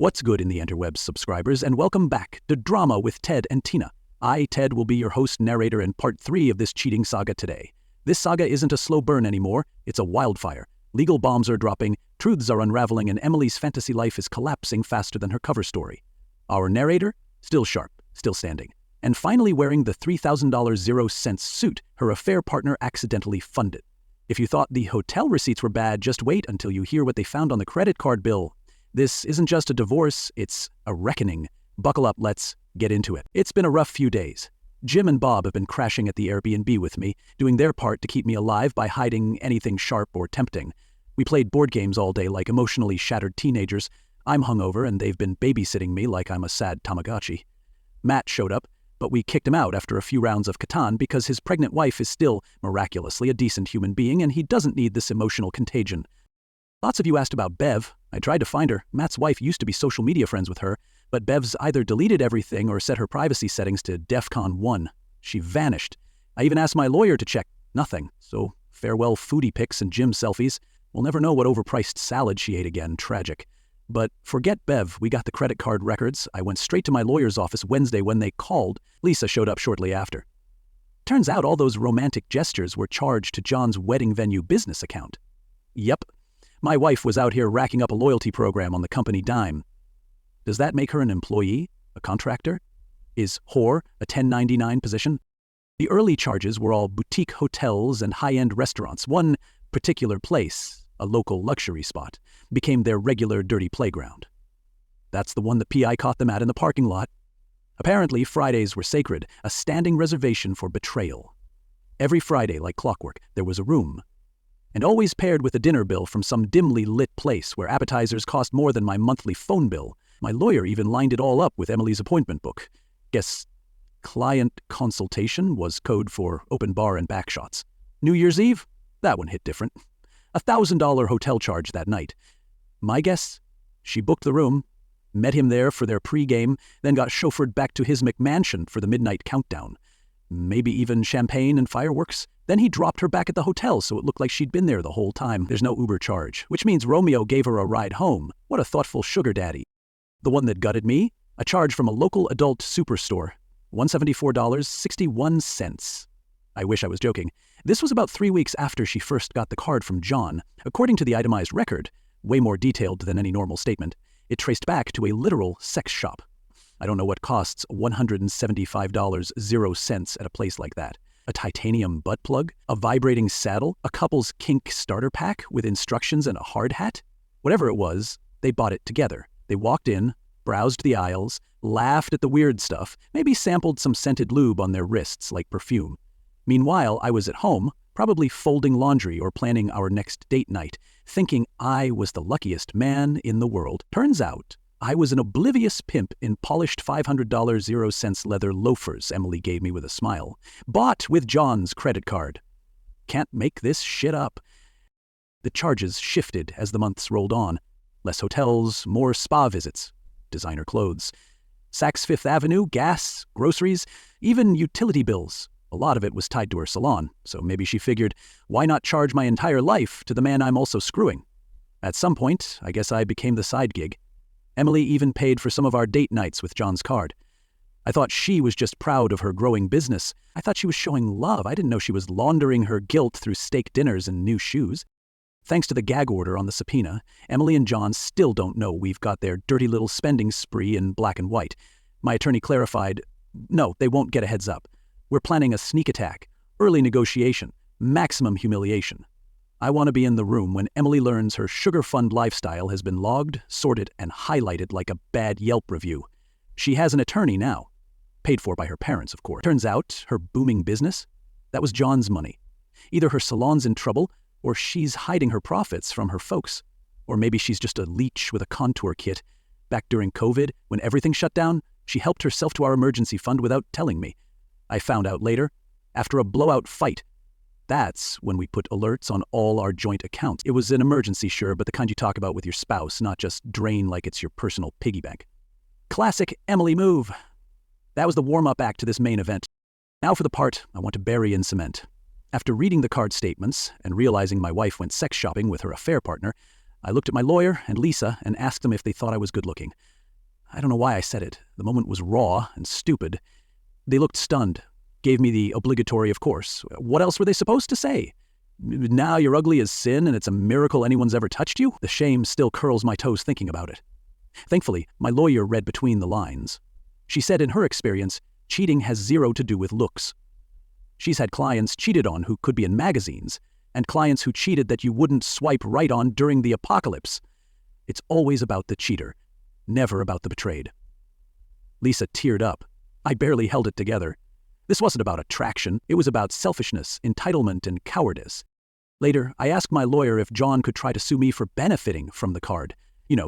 What's good in the interwebs, subscribers, and welcome back to Drama with Ted and Tina. I, Ted, will be your host narrator in part 3 of this cheating saga today. This saga isn't a slow burn anymore, it's a wildfire. Legal bombs are dropping, truths are unraveling, and Emily's fantasy life is collapsing faster than her cover story. Our narrator? Still sharp, still standing. And finally wearing the $3,000 0-cent suit her affair partner accidentally funded. If you thought the hotel receipts were bad, just wait until you hear what they found on the credit card bill. This isn't just a divorce, it's a reckoning. Buckle up, let's get into it. It's been a rough few days. Jim and Bob have been crashing at the Airbnb with me, doing their part to keep me alive by hiding anything sharp or tempting. We played board games all day like emotionally shattered teenagers. I'm hungover and they've been babysitting me like I'm a sad Tamagotchi. Matt showed up, but we kicked him out after a few rounds of Catan because his pregnant wife is still, miraculously, a decent human being and he doesn't need this emotional contagion. Lots of you asked about Bev. I tried to find her. Matt's wife used to be social media friends with her, but Bev's either deleted everything or set her privacy settings to DEFCON 1. She vanished. I even asked my lawyer to check. Nothing. So farewell foodie pics and gym selfies. We'll never know what overpriced salad she ate again. Tragic. But forget Bev. We got the credit card records. I went straight to my lawyer's office Wednesday when they called. Lisa showed up shortly after. Turns out all those romantic gestures were charged to John's wedding venue business account. Yep. My wife was out here racking up a loyalty program on the company dime. Does that make her an employee? A contractor? Is whore a 1099 position? The early charges were all boutique hotels and high-end restaurants. One particular place, a local luxury spot, became their regular dirty playground. That's the one the PI caught them at in the parking lot. Apparently, Fridays were sacred, a standing reservation for betrayal. Every Friday, like clockwork, there was a room. And always paired with a dinner bill from some dimly lit place where appetizers cost more than my monthly phone bill. My lawyer even lined it all up with Emily's appointment book. Guess client consultation was code for open bar and backshots. New Year's Eve? That one hit different. $1,000 hotel charge that night. My guess? She booked the room, met him there for their pre-game, then got chauffeured back to his McMansion for the midnight countdown. Maybe even champagne and fireworks. Then he dropped her back at the hotel so it looked like she'd been there the whole time. There's no Uber charge, which means Romeo gave her a ride home. What a thoughtful sugar daddy. The one that gutted me? A charge from a local adult superstore. $174.61. I wish I was joking. This was about 3 weeks after she first got the card from John. According to the itemized record, way more detailed than any normal statement, it traced back to a literal sex shop. I don't know what costs $175.00 at a place like that. A titanium butt plug? A vibrating saddle? A couple's kink starter pack with instructions and a hard hat? Whatever it was, they bought it together. They walked in, browsed the aisles, laughed at the weird stuff, maybe sampled some scented lube on their wrists like perfume. Meanwhile, I was at home, probably folding laundry or planning our next date night, thinking I was the luckiest man in the world. Turns out, I was an oblivious pimp in polished $500 0-cent leather loafers Emily gave me with a smile, bought with John's credit card. Can't make this shit up. The charges shifted as the months rolled on. Less hotels, more spa visits, designer clothes, Saks Fifth Avenue, gas, groceries, even utility bills. A lot of it was tied to her salon, so maybe she figured, why not charge my entire life to the man I'm also screwing? At some point, I guess I became the side gig. Emily even paid for some of our date nights with John's card. I thought she was just proud of her growing business. I thought she was showing love. I didn't know she was laundering her guilt through steak dinners and new shoes. Thanks to the gag order on the subpoena, Emily and John still don't know we've got their dirty little spending spree in black and white. My attorney clarified, no, they won't get a heads up. We're planning a sneak attack, early negotiation, maximum humiliation. I want to be in the room when Emily learns her sugar fund lifestyle has been logged, sorted, and highlighted like a bad Yelp review. She has an attorney now. Paid for by her parents, of course. Turns out, her booming business? That was John's money. Either her salon's in trouble, or she's hiding her profits from her folks. Or maybe she's just a leech with a contour kit. Back during COVID, when everything shut down, she helped herself to our emergency fund without telling me. I found out later, after a blowout fight. That's when we put alerts on all our joint accounts. It was an emergency, sure, but the kind you talk about with your spouse, not just drain like it's your personal piggy bank. Classic Emily move. That was the warm-up act to this main event. Now for the part I want to bury in cement. After reading the card statements and realizing my wife went sex shopping with her affair partner, I looked at my lawyer and Lisa and asked them if they thought I was good-looking. I don't know why I said it. The moment was raw and stupid. They looked stunned, gave me the obligatory of course. What else were they supposed to say? Now you're ugly as sin and it's a miracle anyone's ever touched you? The shame still curls my toes thinking about it. Thankfully, my lawyer read between the lines. She said in her experience, cheating has zero to do with looks. She's had clients cheated on who could be in magazines, and clients who cheated that you wouldn't swipe right on during the apocalypse. It's always about the cheater, never about the betrayed. Lisa teared up. I barely held it together. This wasn't about attraction, it was about selfishness, entitlement, and cowardice. Later, I asked my lawyer if John could try to sue me for benefiting from the card.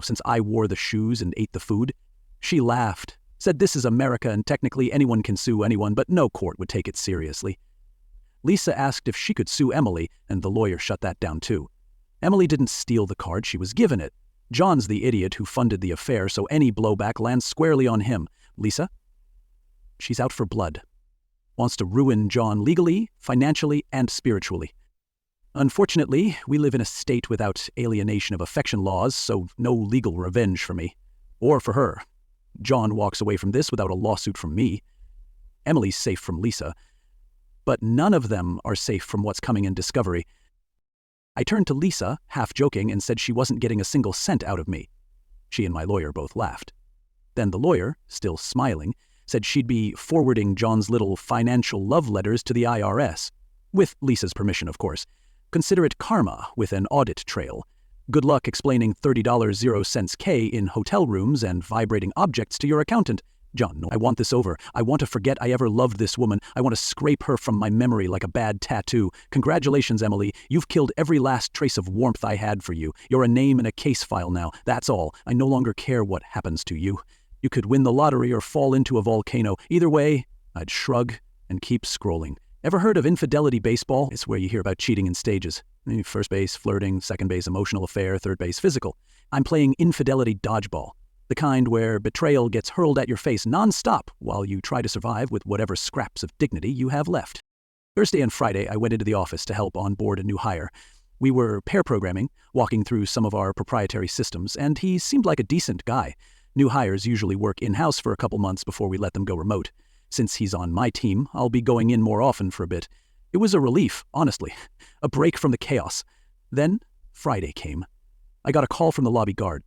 Since I wore the shoes and ate the food. She laughed, said this is America and technically anyone can sue anyone, but no court would take it seriously. Lisa asked if she could sue Emily, and the lawyer shut that down too. Emily didn't steal the card, she was given it. John's the idiot who funded the affair, so any blowback lands squarely on him. Lisa? She's out for blood. Wants to ruin John legally, financially, and spiritually. Unfortunately, we live in a state without alienation of affection laws, so no legal revenge for me. Or for her. John walks away from this without a lawsuit from me. Emily's safe from Lisa. But none of them are safe from what's coming in discovery. I turned to Lisa, half joking, and said she wasn't getting a single cent out of me. She and my lawyer both laughed. Then the lawyer, still smiling, said she'd be forwarding John's little financial love letters to the IRS. With Lisa's permission, of course. Consider it karma with an audit trail. Good luck explaining $30.00 in hotel rooms and vibrating objects to your accountant. John, no, I want this over. I want to forget I ever loved this woman. I want to scrape her from my memory like a bad tattoo. Congratulations, Emily. You've killed every last trace of warmth I had for you. You're a name in a case file now. That's all. I no longer care what happens to you. You could win the lottery or fall into a volcano. Either way, I'd shrug and keep scrolling. Ever heard of infidelity baseball? It's where you hear about cheating in stages. First base, flirting, second base, emotional affair, third base, physical. I'm playing infidelity dodgeball. The kind where betrayal gets hurled at your face non-stop while you try to survive with whatever scraps of dignity you have left. Thursday and Friday, I went into the office to help onboard a new hire. We were pair programming, walking through some of our proprietary systems, and he seemed like a decent guy. New hires usually work in-house for a couple months before we let them go remote. Since he's on my team, I'll be going in more often for a bit. It was a relief, honestly. A break from the chaos. Then, Friday came. I got a call from the lobby guard.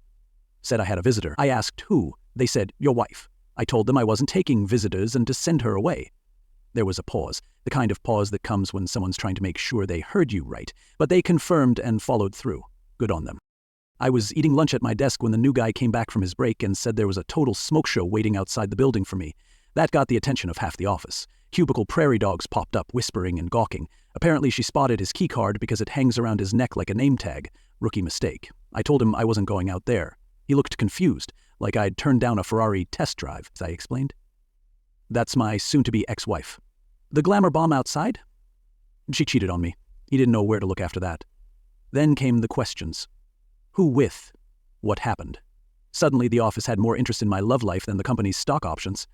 Said I had a visitor. I asked who. They said, your wife. I told them I wasn't taking visitors and to send her away. There was a pause, the kind of pause that comes when someone's trying to make sure they heard you right, but they confirmed and followed through. Good on them. I was eating lunch at my desk when the new guy came back from his break and said there was a total smoke show waiting outside the building for me. That got the attention of half the office. Cubicle prairie dogs popped up, whispering and gawking. Apparently she spotted his key card because it hangs around his neck like a name tag. Rookie mistake. I told him I wasn't going out there. He looked confused, like I'd turned down a Ferrari test drive, as I explained. That's my soon-to-be ex-wife. The glamour bomb outside? She cheated on me. He didn't know where to look after that. Then came the questions. Who with? What happened? Suddenly the office had more interest in my love life than the company's stock options.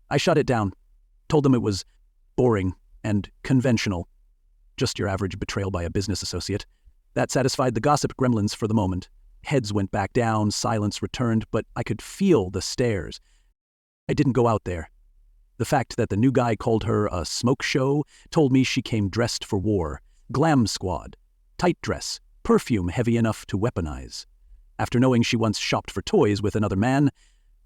I shut it down. Told them it was boring and conventional. Just your average betrayal by a business associate. That satisfied the gossip gremlins for the moment. Heads went back down, silence returned, but I could feel the stares. I didn't go out there. The fact that the new guy called her a smoke show told me she came dressed for war. Glam squad. Tight dress. Perfume heavy enough to weaponize. After knowing she once shopped for toys with another man,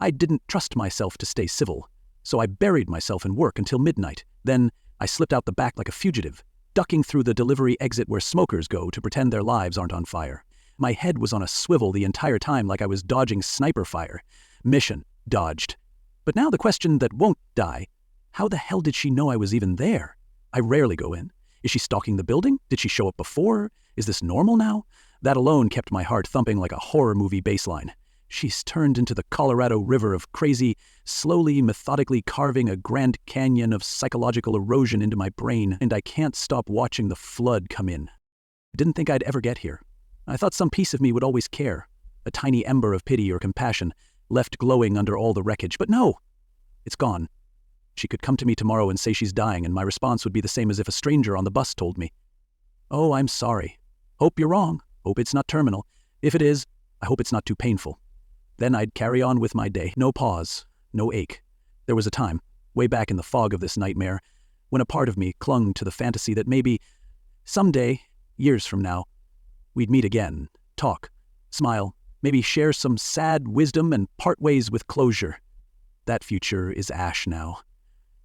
I didn't trust myself to stay civil. So I buried myself in work until midnight. Then I slipped out the back like a fugitive, ducking through the delivery exit where smokers go to pretend their lives aren't on fire. My head was on a swivel the entire time like I was dodging sniper fire. Mission dodged. But now the question that won't die. How the hell did she know I was even there? I rarely go in. Is she stalking the building? Did she show up before? Is this normal now? That alone kept my heart thumping like a horror movie baseline. She's turned into the Colorado River of crazy, slowly, methodically carving a Grand Canyon of psychological erosion into my brain, and I can't stop watching the flood come in. I didn't think I'd ever get here. I thought some piece of me would always care, a tiny ember of pity or compassion, left glowing under all the wreckage, but no, it's gone. She could come to me tomorrow and say she's dying, and my response would be the same as if a stranger on the bus told me. Oh, I'm sorry. Hope you're wrong. Hope it's not terminal. If it is, I hope it's not too painful. Then I'd carry on with my day. No pause, no ache. There was a time, way back in the fog of this nightmare, when a part of me clung to the fantasy that maybe, someday, years from now, we'd meet again, talk, smile, maybe share some sad wisdom and part ways with closure. That future is ash now.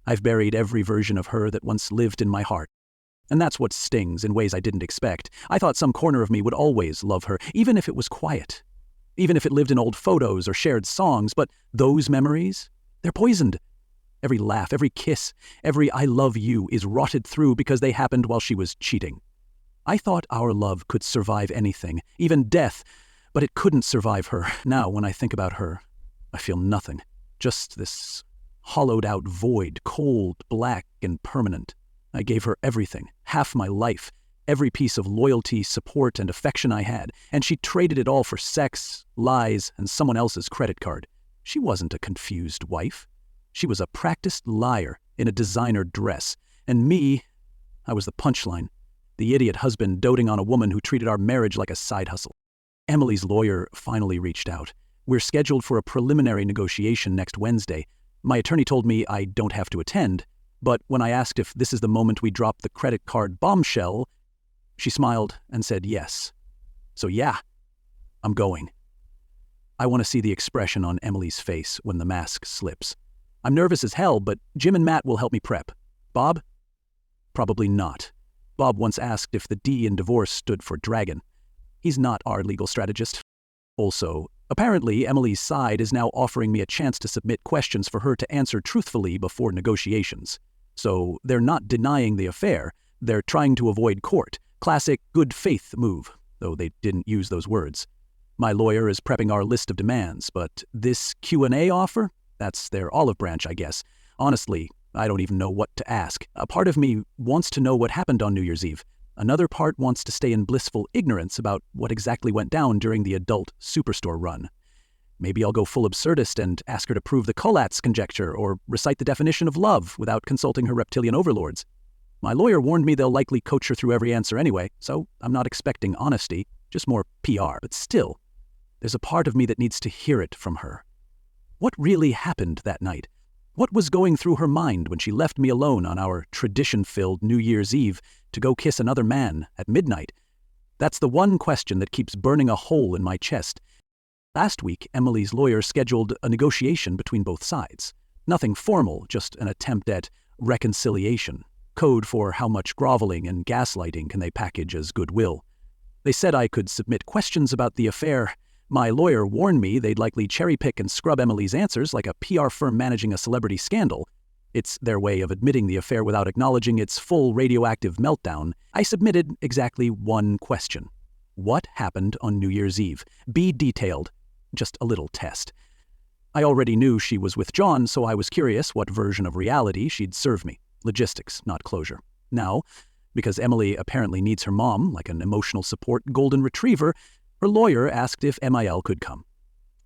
I've buried every version of her that once lived in my heart. And that's what stings in ways I didn't expect. I thought some corner of me would always love her, even if it was quiet. Even if it lived in old photos or shared songs, but those memories, they're poisoned. Every laugh, every kiss, every I love you is rotted through because they happened while she was cheating. I thought our love could survive anything, even death, but it couldn't survive her. Now, when I think about her, I feel nothing. Just this hollowed-out void, cold, black, and permanent. I gave her everything, half my life, every piece of loyalty, support, and affection I had, and she traded it all for sex, lies, and someone else's credit card. She wasn't a confused wife. She was a practiced liar in a designer dress, and me, I was the punchline, the idiot husband doting on a woman who treated our marriage like a side hustle. Emily's lawyer finally reached out. We're scheduled for a preliminary negotiation next Wednesday. My attorney told me I don't have to attend, but when I asked if this is the moment we drop the credit card bombshell, she smiled and said yes. So yeah, I'm going. I want to see the expression on Emily's face when the mask slips. I'm nervous as hell, but Jim and Matt will help me prep. Bob? Probably not. Bob once asked if the D in divorce stood for dragon. He's not our legal strategist. Also, apparently Emily's side is now offering me a chance to submit questions for her to answer truthfully before negotiations. So they're not denying the affair, they're trying to avoid court. Classic good faith move, though they didn't use those words. My lawyer is prepping our list of demands, but this Q&A offer? That's their olive branch, I guess. Honestly, I don't even know what to ask. A part of me wants to know what happened on New Year's Eve. Another part wants to stay in blissful ignorance about what exactly went down during the adult superstore run. Maybe I'll go full absurdist and ask her to prove the Collatz conjecture or recite the definition of love without consulting her reptilian overlords. My lawyer warned me they'll likely coach her through every answer anyway, so I'm not expecting honesty, just more PR. But still, there's a part of me that needs to hear it from her. What really happened that night? What was going through her mind when she left me alone on our tradition-filled New Year's Eve to go kiss another man at midnight? That's the one question that keeps burning a hole in my chest. Last week, Emily's lawyer scheduled a negotiation between both sides. Nothing formal, just an attempt at reconciliation. Code for how much groveling and gaslighting can they package as goodwill. They said I could submit questions about the affair. My lawyer warned me they'd likely cherry-pick and scrub Emily's answers like a PR firm managing a celebrity scandal. It's their way of admitting the affair without acknowledging its full radioactive meltdown. I submitted exactly one question. What happened on New Year's Eve? Be detailed. Just a little test. I already knew she was with John, so I was curious what version of reality she'd serve me. Logistics, not closure. Now, because Emily apparently needs her mom like an emotional support golden retriever, her lawyer asked if MIL could come.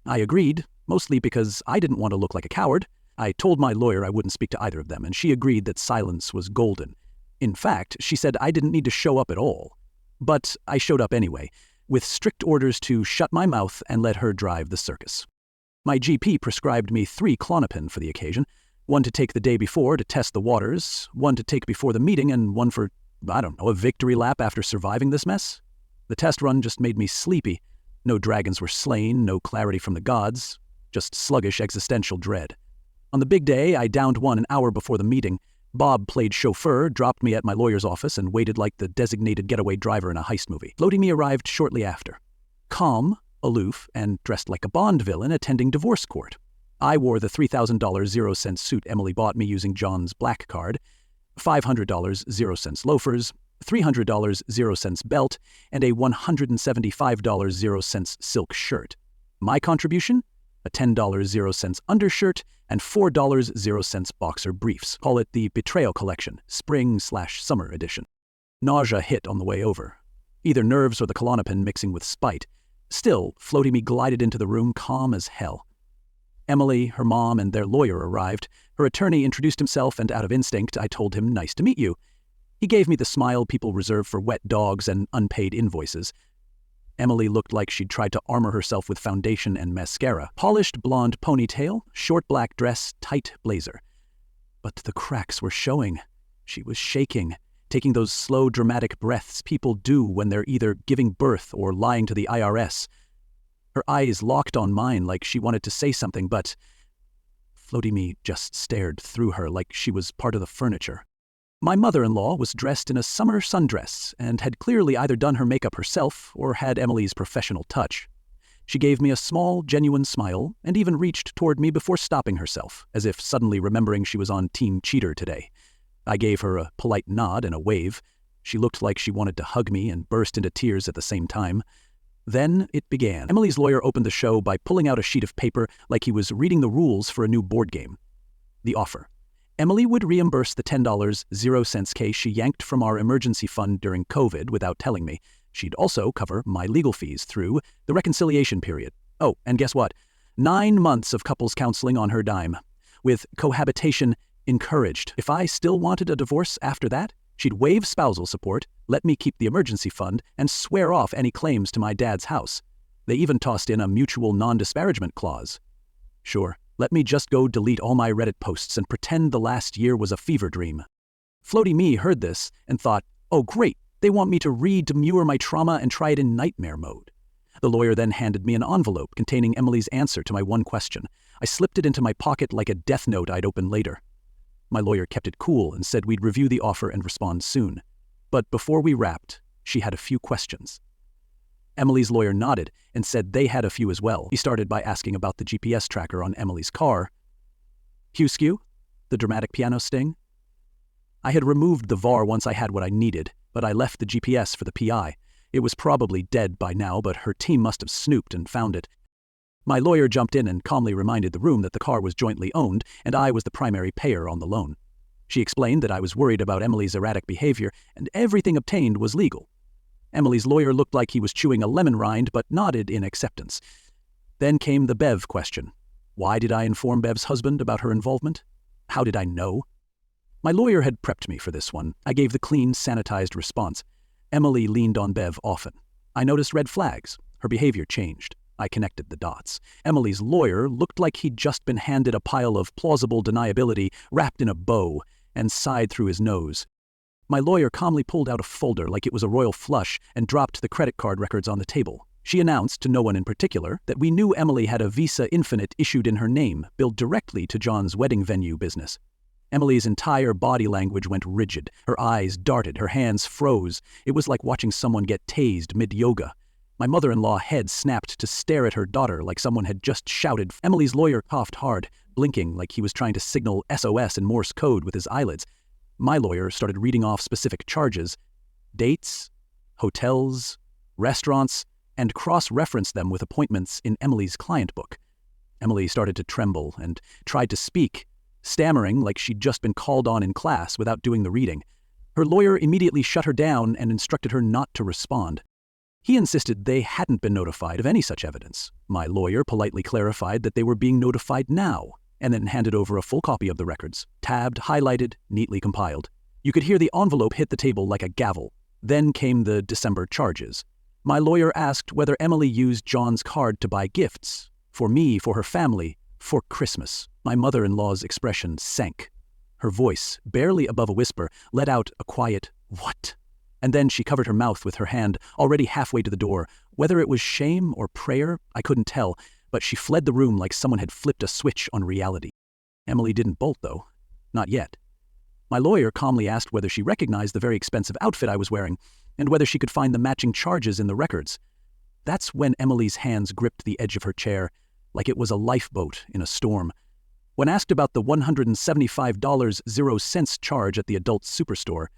I agreed, mostly because I didn't want to look like a coward. I told my lawyer I wouldn't speak to either of them, and she agreed that silence was golden. In fact, she said I didn't need to show up at all. But I showed up anyway, with strict orders to shut my mouth and let her drive the circus. My GP prescribed me 3 Klonopin for the occasion, 1 to take the day before to test the waters, 1 to take before the meeting, and 1 for, a victory lap after surviving this mess. The test run just made me sleepy. No dragons were slain, no clarity from the gods, just sluggish existential dread. On the big day, I downed 1 an hour before the meeting. Bob played chauffeur, dropped me at my lawyer's office, and waited like the designated getaway driver in a heist movie. Floating me arrived shortly after. Calm, aloof, and dressed like a Bond villain attending divorce court. I wore the $3,000 0-cent suit Emily bought me using John's black card, $500 0-cent loafers, $300 0-cents belt, and a $175 0-cents silk shirt. My contribution? A $10 0-cents undershirt and $4 0-cents boxer briefs. Call it the Betrayal Collection, spring/summer edition. Nausea hit on the way over. Either nerves or the Klonopin mixing with spite. Still, Floaty Me glided into the room calm as hell. Emily, her mom, and their lawyer arrived. Her attorney introduced himself, and out of instinct, I told him, "Nice to meet you." He gave me the smile people reserve for wet dogs and unpaid invoices. Emily looked like she'd tried to armor herself with foundation and mascara. Polished blonde ponytail, short black dress, tight blazer. But the cracks were showing. She was shaking, taking those slow, dramatic breaths people do when they're either giving birth or lying to the IRS. Her eyes locked on mine like she wanted to say something, but Floaty Me just stared through her like she was part of the furniture. My mother-in-law was dressed in a summer sundress and had clearly either done her makeup herself or had Emily's professional touch. She gave me a small, genuine smile and even reached toward me before stopping herself, as if suddenly remembering she was on Team Cheater today. I gave her a polite nod and a wave. She looked like she wanted to hug me and burst into tears at the same time. Then it began. Emily's lawyer opened the show by pulling out a sheet of paper like he was reading the rules for a new board game. The offer. Emily would reimburse the $10.00 case she yanked from our emergency fund during COVID without telling me. She'd also cover my legal fees through the reconciliation period. Oh, and guess what? 9 months of couples counseling on her dime, with cohabitation encouraged. If I still wanted a divorce after that, she'd waive spousal support, let me keep the emergency fund, and swear off any claims to my dad's house. They even tossed in a mutual non-disparagement clause. Sure, let me just go delete all my Reddit posts and pretend the last year was a fever dream. Floaty Me heard this and thought, oh great, they want me to re-demure my trauma and try it in nightmare mode. The lawyer then handed me an envelope containing Emily's answer to my one question. I slipped it into my pocket like a death note I'd open later. My lawyer kept it cool and said we'd review the offer and respond soon. But before we wrapped, she had a few questions. Emily's lawyer nodded and said they had a few as well. He started by asking about the GPS tracker on Emily's car. Huskew? The dramatic piano sting? I had removed the VAR once I had what I needed, but I left the GPS for the PI. It was probably dead by now, but her team must have snooped and found it. My lawyer jumped in and calmly reminded the room that the car was jointly owned and I was the primary payer on the loan. She explained that I was worried about Emily's erratic behavior and everything obtained was legal. Emily's lawyer looked like he was chewing a lemon rind but nodded in acceptance. Then came the Bev question. Why did I inform Bev's husband about her involvement? How did I know? My lawyer had prepped me for this one. I gave the clean, sanitized response. Emily leaned on Bev often. I noticed red flags. Her behavior changed. I connected the dots. Emily's lawyer looked like he'd just been handed a pile of plausible deniability wrapped in a bow and sighed through his nose. My lawyer calmly pulled out a folder like it was a royal flush and dropped the credit card records on the table. She announced to no one in particular that we knew Emily had a Visa Infinite issued in her name, billed directly to John's wedding venue business. Emily's entire body language went rigid. Her eyes darted, her hands froze. It was like watching someone get tased mid-yoga. My mother-in-law head snapped to stare at her daughter like someone had just shouted. Emily's lawyer coughed hard, blinking like he was trying to signal SOS in Morse code with his eyelids. My lawyer started reading off specific charges, dates, hotels, restaurants, and cross-referenced them with appointments in Emily's client book. Emily started to tremble and tried to speak, stammering like she'd just been called on in class without doing the reading. Her lawyer immediately shut her down and instructed her not to respond. He insisted they hadn't been notified of any such evidence. My lawyer politely clarified that they were being notified now, and then handed over a full copy of the records, tabbed, highlighted, neatly compiled. You could hear the envelope hit the table like a gavel. Then came the December charges. My lawyer asked whether Emily used John's card to buy gifts. For me, for her family, for Christmas. My mother-in-law's expression sank. Her voice, barely above a whisper, let out a quiet, "What?" And then she covered her mouth with her hand, already halfway to the door. Whether it was shame or prayer, I couldn't tell, but she fled the room like someone had flipped a switch on reality. Emily didn't bolt, though. Not yet. My lawyer calmly asked whether she recognized the very expensive outfit I was wearing, and whether she could find the matching charges in the records. That's when Emily's hands gripped the edge of her chair, like it was a lifeboat in a storm. When asked about the $175.00 charge at the adult superstore,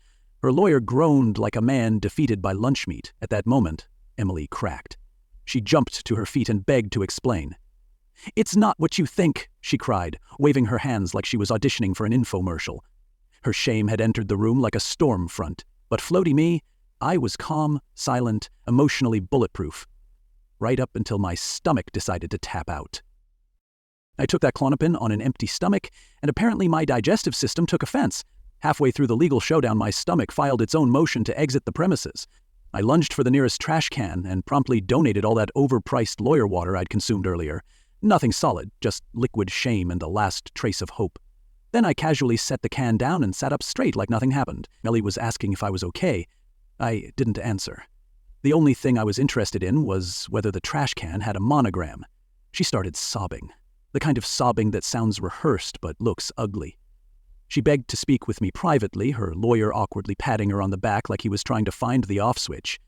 her lawyer groaned like a man defeated by lunch meat. At that moment, Emily cracked. She jumped to her feet and begged to explain. "It's not what you think," she cried, waving her hands like she was auditioning for an infomercial. Her shame had entered the room like a storm front, but Floaty Me, I was calm, silent, emotionally bulletproof. Right up until my stomach decided to tap out. I took that Klonopin on an empty stomach, and apparently my digestive system took offense. Halfway through the legal showdown, my stomach filed its own motion to exit the premises. I lunged for the nearest trash can and promptly donated all that overpriced lawyer water I'd consumed earlier. Nothing solid, just liquid shame and the last trace of hope. Then I casually set the can down and sat up straight like nothing happened. Melly was asking if I was okay. I didn't answer. The only thing I was interested in was whether the trash can had a monogram. She started sobbing, the kind of sobbing that sounds rehearsed but looks ugly. She begged to speak with me privately, her lawyer awkwardly patting her on the back like he was trying to find the off switch.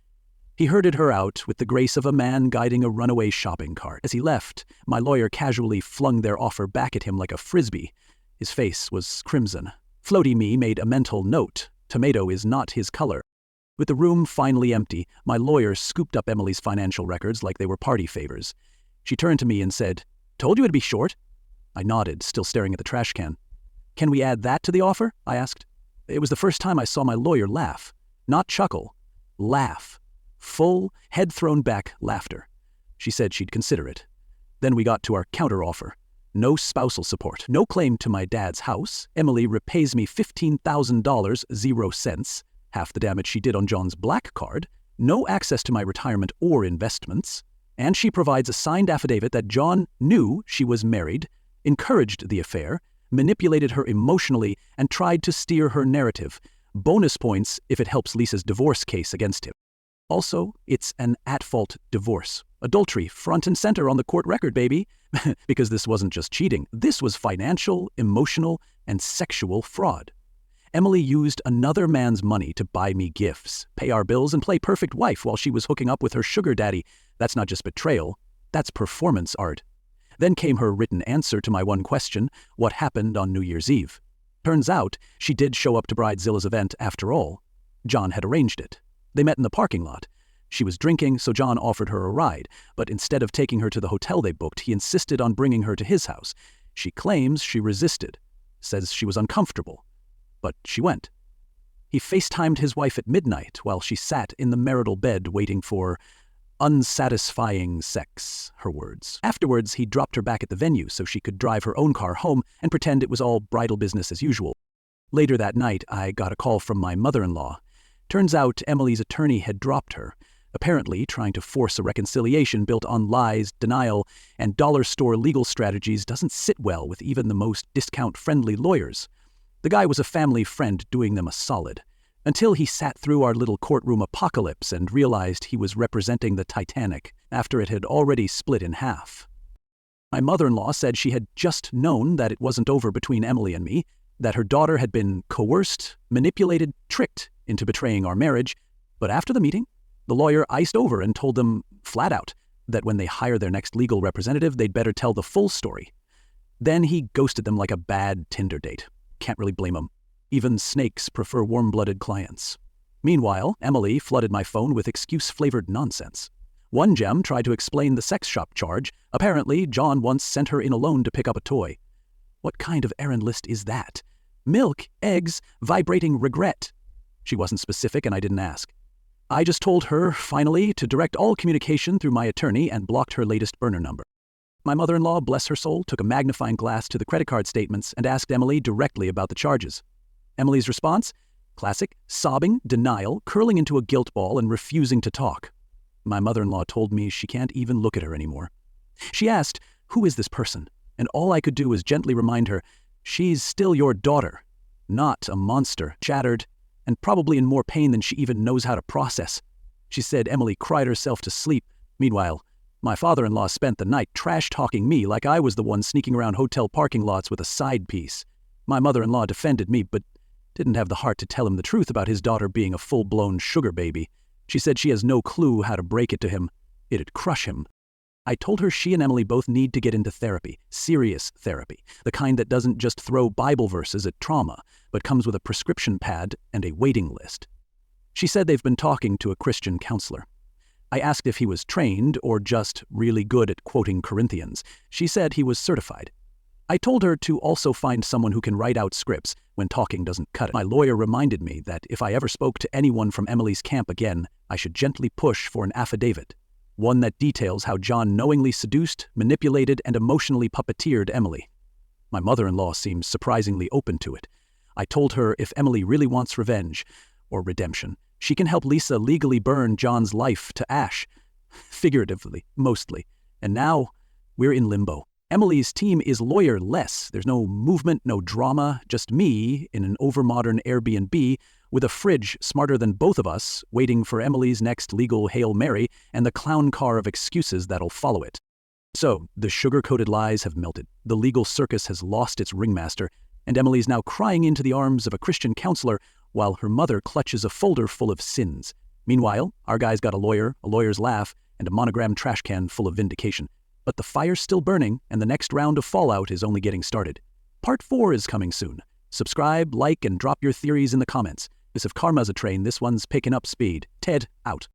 He herded her out with the grace of a man guiding a runaway shopping cart. As he left, my lawyer casually flung their offer back at him like a frisbee. His face was crimson. Floaty me made a mental note. Tomato is not his color. With the room finally empty, my lawyer scooped up Emily's financial records like they were party favors. She turned to me and said, "Told you it'd be short." I nodded, still staring at the trash can. "Can we add that to the offer?" I asked. It was the first time I saw my lawyer laugh. Not chuckle. Laugh. Full, head-thrown-back laughter. She said she'd consider it. Then we got to our counteroffer. No spousal support. No claim to my dad's house. Emily repays me $15,000, 0 cents. Half the damage she did on John's black card. No access to my retirement or investments. And she provides a signed affidavit that John knew she was married, encouraged the affair, manipulated her emotionally, and tried to steer her narrative. Bonus points if it helps Lisa's divorce case against him. Also, it's an at-fault divorce. Adultery, front and center on the court record, baby. Because this wasn't just cheating. This was financial, emotional, and sexual fraud. Emily used another man's money to buy me gifts, pay our bills, and play perfect wife while she was hooking up with her sugar daddy. That's not just betrayal. That's performance art. Then came her written answer to my one question, what happened on New Year's Eve? Turns out, she did show up to Bridezilla's event after all. John had arranged it. They met in the parking lot. She was drinking, so John offered her a ride, but instead of taking her to the hotel they booked, he insisted on bringing her to his house. She claims she resisted, says she was uncomfortable, but she went. He FaceTimed his wife at midnight while she sat in the marital bed waiting for unsatisfying sex, her words. Afterwards, he dropped her back at the venue so she could drive her own car home and pretend it was all bridal business as usual. Later that night, I got a call from my mother-in-law. Turns out Emily's attorney had dropped her, apparently trying to force a reconciliation built on lies, denial, and dollar store legal strategies doesn't sit well with even the most discount-friendly lawyers. The guy was a family friend doing them a solid, until he sat through our little courtroom apocalypse and realized he was representing the Titanic after it had already split in half. My mother-in-law said she had just known that it wasn't over between Emily and me, that her daughter had been coerced, manipulated, tricked into betraying our marriage, but after the meeting, the lawyer iced over and told them, flat out, that when they hire their next legal representative, they'd better tell the full story. Then he ghosted them like a bad Tinder date. Can't really blame him. Even snakes prefer warm-blooded clients. Meanwhile, Emily flooded my phone with excuse-flavored nonsense. One gem tried to explain the sex shop charge. Apparently, John once sent her in alone to pick up a toy. What kind of errand list is that? Milk, eggs, vibrating regret. She wasn't specific and I didn't ask. I just told her, finally, to direct all communication through my attorney and blocked her latest burner number. My mother-in-law, bless her soul, took a magnifying glass to the credit card statements and asked Emily directly about the charges. Emily's response? Classic, sobbing, denial, curling into a guilt ball and refusing to talk. My mother-in-law told me she can't even look at her anymore. She asked, who is this person? And all I could do was gently remind her, she's still your daughter, not a monster, shattered, and probably in more pain than she even knows how to process. She said Emily cried herself to sleep. Meanwhile, my father-in-law spent the night trash-talking me like I was the one sneaking around hotel parking lots with a side piece. My mother-in-law defended me, but didn't have the heart to tell him the truth about his daughter being a full-blown sugar baby. She said she has no clue how to break it to him. It'd crush him. I told her she and Emily both need to get into therapy, serious therapy, the kind that doesn't just throw Bible verses at trauma, but comes with a prescription pad and a waiting list. She said they've been talking to a Christian counselor. I asked if he was trained or just really good at quoting Corinthians. She said he was certified. I told her to also find someone who can write out scripts when talking doesn't cut it. My lawyer reminded me that if I ever spoke to anyone from Emily's camp again, I should gently push for an affidavit. One that details how John knowingly seduced, manipulated, and emotionally puppeteered Emily. My mother-in-law seemed surprisingly open to it. I told her if Emily really wants revenge, or redemption, She can help Lisa legally burn John's life to ash. Figuratively, mostly. And now, we're in limbo. Emily's team is lawyer-less. There's no movement, no drama, just me in an overmodern Airbnb with a fridge smarter than both of us, waiting for Emily's next legal Hail Mary and the clown car of excuses that'll follow it. So, the sugar-coated lies have melted, the legal circus has lost its ringmaster, and Emily's now crying into the arms of a Christian counselor while her mother clutches a folder full of sins. Meanwhile, our guy's got a lawyer's laugh, and a monogrammed trash can full of vindication. But the fire's still burning, and the next round of fallout is only getting started. Part 4 is coming soon. Subscribe, like, and drop your theories in the comments. If karma's a train, this one's picking up speed. Ted, out.